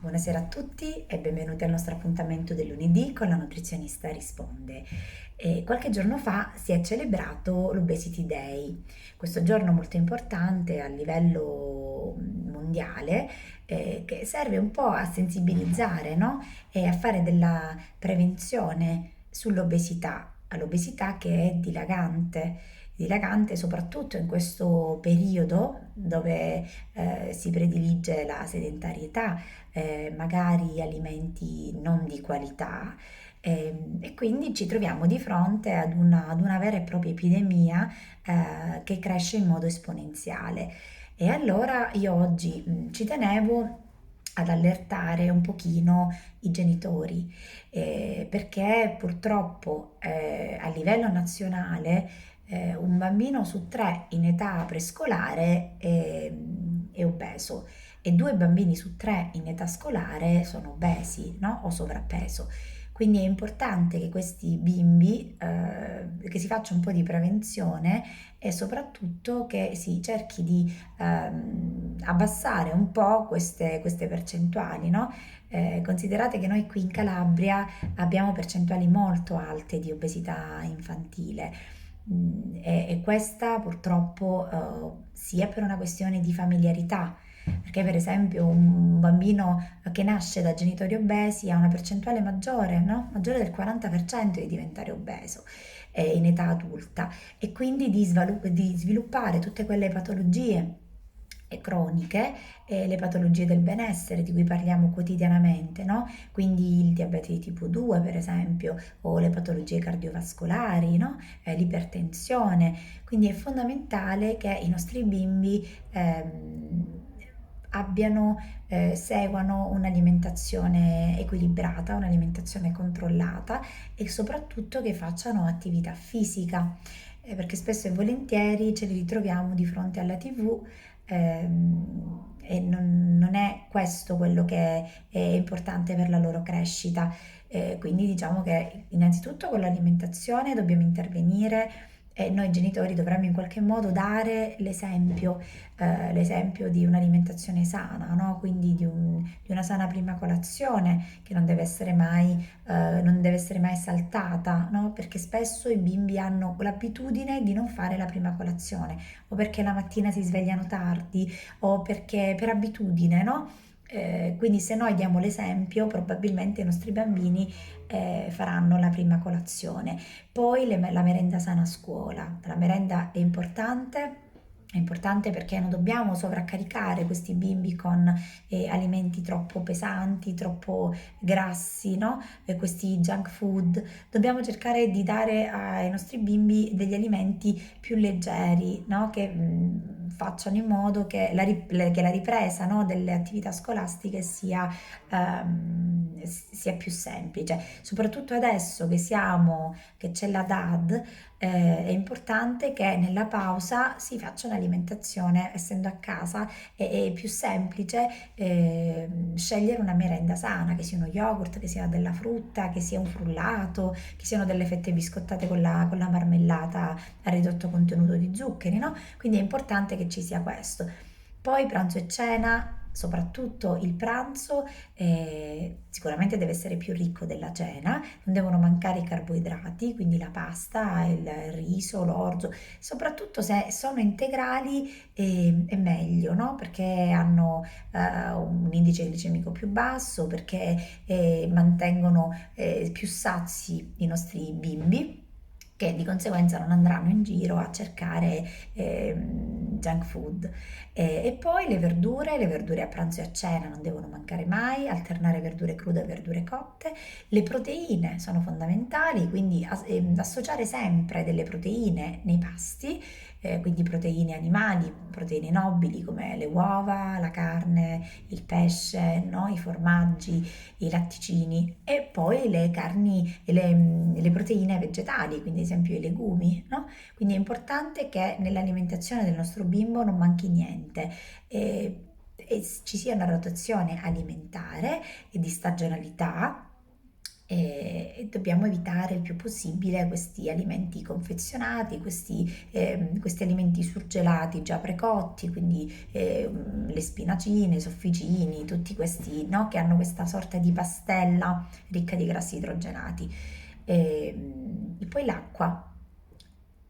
Buonasera a tutti e benvenuti al nostro appuntamento del lunedì con la nutrizionista risponde. Qualche giorno fa si è celebrato l'Obesity Day, questo giorno molto importante a livello mondiale, che serve un po' a sensibilizzare, no? E a fare della prevenzione sull'obesità, all'obesità che è dilagante soprattutto in questo periodo dove si predilige la sedentarietà, magari alimenti non di qualità, e quindi ci troviamo di fronte ad una vera e propria epidemia che cresce in modo esponenziale. E allora io oggi ci tenevo ad allertare un pochino i genitori, perché purtroppo a livello nazionale un bambino su tre in età prescolare è obeso e due bambini su tre in età scolare sono obesi, no? O sovrappeso. Quindi è importante che questi bimbi, che si faccia un po' di prevenzione e soprattutto che si cerchi di abbassare un po' queste percentuali, no? Considerate che noi qui in Calabria abbiamo percentuali molto alte di obesità infantile. E questa purtroppo sia per una questione di familiarità, perché per esempio un bambino che nasce da genitori obesi ha una percentuale maggiore, no? Maggiore del 40% di diventare obeso in età adulta e quindi di sviluppare tutte quelle patologie croniche, le patologie del benessere di cui parliamo quotidianamente, no? Quindi il diabete di tipo 2 per esempio, o le patologie cardiovascolari, no? L'ipertensione. Quindi è fondamentale che i nostri bimbi seguano un'alimentazione equilibrata, un'alimentazione controllata e soprattutto che facciano attività fisica, perché spesso e volentieri ce li ritroviamo di fronte alla TV, e non è questo quello che è importante per la loro crescita. Quindi diciamo che innanzitutto con l'alimentazione dobbiamo intervenire e noi genitori dovremmo in qualche modo dare l'esempio di un'alimentazione sana, no? Quindi di una sana prima colazione che non deve essere mai saltata, no? Perché spesso i bimbi hanno l'abitudine di non fare la prima colazione, o perché la mattina si svegliano tardi, o perché per abitudine, no? Quindi se noi diamo l'esempio, probabilmente i nostri bambini faranno la prima colazione. Poi la merenda sana a scuola. La merenda è importante perché non dobbiamo sovraccaricare questi bimbi con alimenti troppo pesanti, troppo grassi, no? Questi junk food. Dobbiamo cercare di dare ai nostri bimbi degli alimenti più leggeri, no? Che facciano in modo che che la ripresa, no? Delle attività scolastiche sia più semplice. Soprattutto adesso che c'è la DAD, è importante che nella pausa si faccia un'alimentazione, essendo a casa è più semplice scegliere una merenda sana, che sia uno yogurt, che sia della frutta, che sia un frullato, che siano delle fette biscottate con la marmellata a ridotto contenuto di zuccheri, no? Quindi è importante che ci sia questo. Poi pranzo e cena, soprattutto il pranzo, sicuramente deve essere più ricco della cena, non devono mancare i carboidrati, quindi la pasta, il riso, l'orzo, soprattutto se sono integrali è meglio, no? Perché hanno un indice glicemico più basso, perché mantengono più sazi i nostri bimbi, che di conseguenza non andranno in giro a cercare junk food. E poi le verdure a pranzo e a cena non devono mancare mai, alternare verdure crude e verdure cotte. Le proteine sono fondamentali, quindi associare sempre delle proteine nei pasti, quindi proteine animali, proteine nobili come le uova, la carne, il pesce, no? I formaggi, i latticini e poi le carni e le proteine vegetali, quindi ad esempio i legumi, no? Quindi è importante che nell'alimentazione del nostro bimbo non manchi niente. E ci sia una rotazione alimentare e di stagionalità, e dobbiamo evitare il più possibile questi alimenti confezionati, questi alimenti surgelati già precotti, quindi le spinacine, i sofficini, tutti questi, no, che hanno questa sorta di pastella ricca di grassi idrogenati. E poi l'acqua.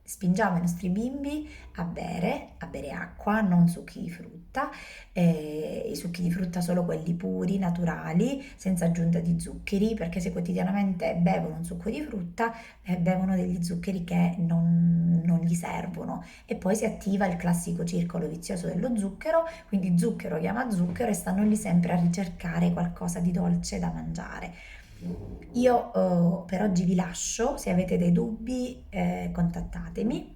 Spingiamo i nostri bimbi a bere acqua, non succhi di frutta, i succhi di frutta solo quelli puri, naturali, senza aggiunta di zuccheri, perché se quotidianamente bevono un succo di frutta, bevono degli zuccheri che non gli servono e poi si attiva il classico circolo vizioso dello zucchero, quindi zucchero chiama zucchero e stanno lì sempre a ricercare qualcosa di dolce da mangiare. Io per oggi vi lascio, se avete dei dubbi contattatemi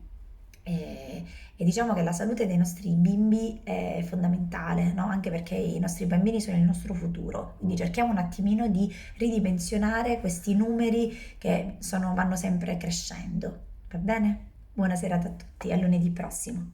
e, e diciamo che la salute dei nostri bimbi è fondamentale, no? Anche perché i nostri bambini sono il nostro futuro, quindi cerchiamo un attimino di ridimensionare questi numeri che vanno sempre crescendo, va bene? Buona serata a tutti, a lunedì prossimo.